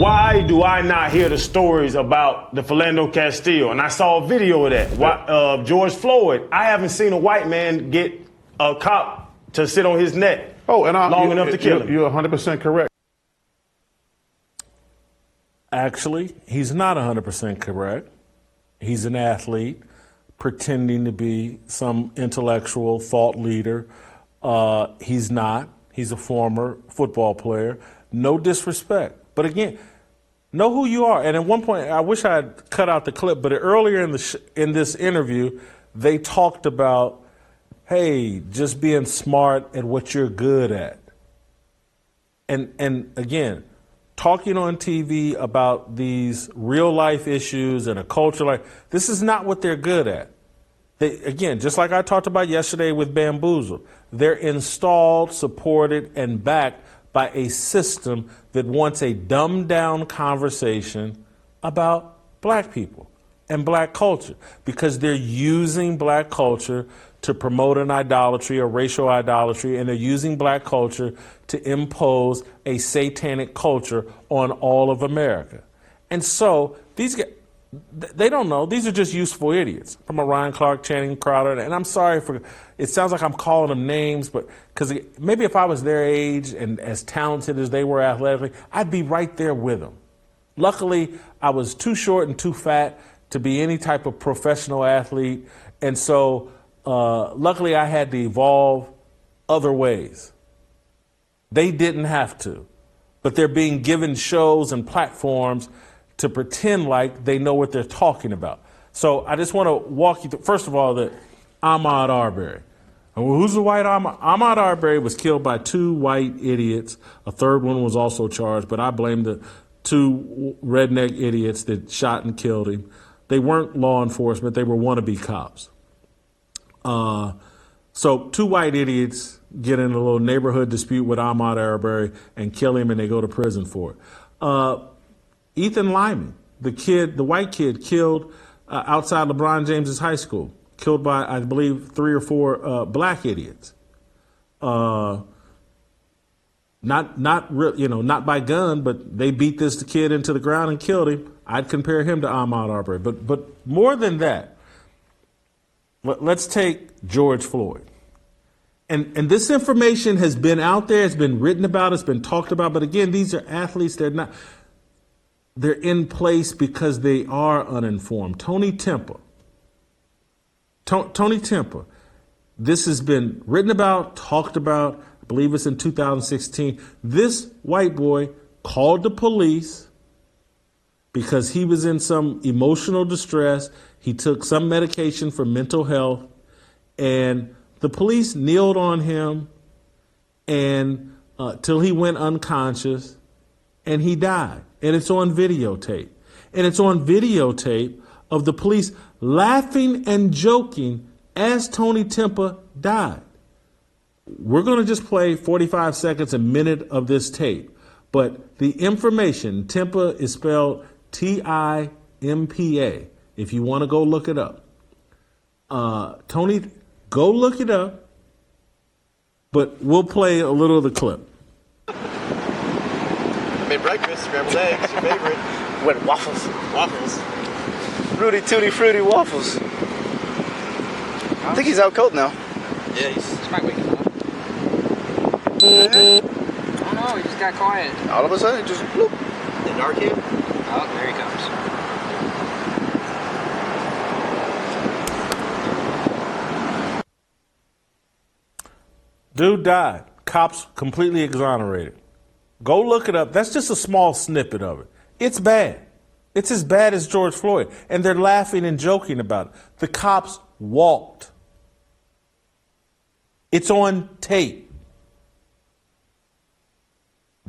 Why do I not hear the stories about the Philando Castile? And I saw a video of that. George Floyd. I haven't seen a white man get a cop to sit on his neck long enough to kill him. You're 100% correct. Actually, he's not 100% correct. He's an athlete pretending to be some intellectual thought leader. He's not. He's a former football player. No disrespect. But again, know who you are. And at one point, I wish I had cut out the clip, but earlier in this interview, they talked about, hey, just being smart at what you're good at. And again, talking on TV about these real life issues and a culture like this is not what they're good at. Again, just like I talked about yesterday with Bamboozle, they're installed, supported, and backed by a system that wants a dumbed down conversation about black people and black culture because they're using black culture to promote an idolatry, a racial idolatry, and they're using black culture to impose a satanic culture on all of America. And so these guys, they don't know. These are just useful idiots. From a Ryan Clark, Channing Crowder, and I'm sorry for, it sounds like I'm calling them names, but because maybe if I was their age and as talented as they were athletically, I'd be right there with them. Luckily, I was too short and too fat to be any type of professional athlete, and so luckily I had to evolve other ways. They didn't have to, but they're being given shows and platforms to pretend like they know what they're talking about. So I just want to walk you through, first of all, that Ahmaud Arbery. Well, who's the white Ahmaud? Ahmaud Arbery was killed by two white idiots. A third one was also charged, but I blame the two redneck idiots that shot and killed him. They weren't law enforcement. They were wannabe cops. So two white idiots get in a little neighborhood dispute with Ahmaud Arbery and kill him, and they go to prison for it. Ethan Lyman, the white kid killed outside LeBron James's high school, killed by, I believe, 3 or 4 black idiots. Not by gun, but they beat this kid into the ground and killed him. I'd compare him to Ahmaud Arbery. But more than that, let's take George Floyd. And this information has been out there, it's been written about, it's been talked about. But again, these are athletes, they're in place because they are uninformed. Tony Timpa. Tony Timpa. This has been written about, talked about, I believe it's in 2016. This white boy called the police because he was in some emotional distress. He took some medication for mental health, and the police kneeled on him and till he went unconscious, and he died. And it's on videotape. And it's on videotape of the police laughing and joking as Tony Timpa died. We're going to just play 45 seconds, a minute of this tape. But the information, Timpa is spelled Timpa, if you want to go look it up. Tony, go look it up. But we'll play a little of the clip. Made breakfast, scrambled eggs, your favorite. With waffles. Waffles. Fruity, tutti, fruity waffles. I think he's out cold now. Yeah, he's might wake up. I don't know, he just got quiet. All of a sudden, just bloop. The dark kid? Oh, there he comes. Dude died. Cops completely exonerated. Go look it up. That's just a small snippet of it. It's bad. It's as bad as George Floyd. And they're laughing and joking about it. The cops walked. It's on tape.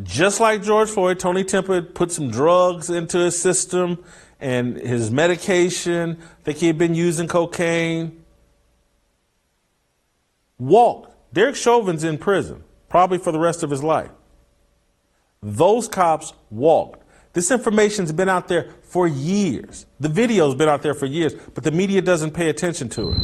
Just like George Floyd, Tony Timpa put some drugs into his system and his medication. I think he had been using cocaine. Walked. Derek Chauvin's in prison, probably for the rest of his life. Those cops walked. This information's been out there for years. The video's been out there for years, but the media doesn't pay attention to it.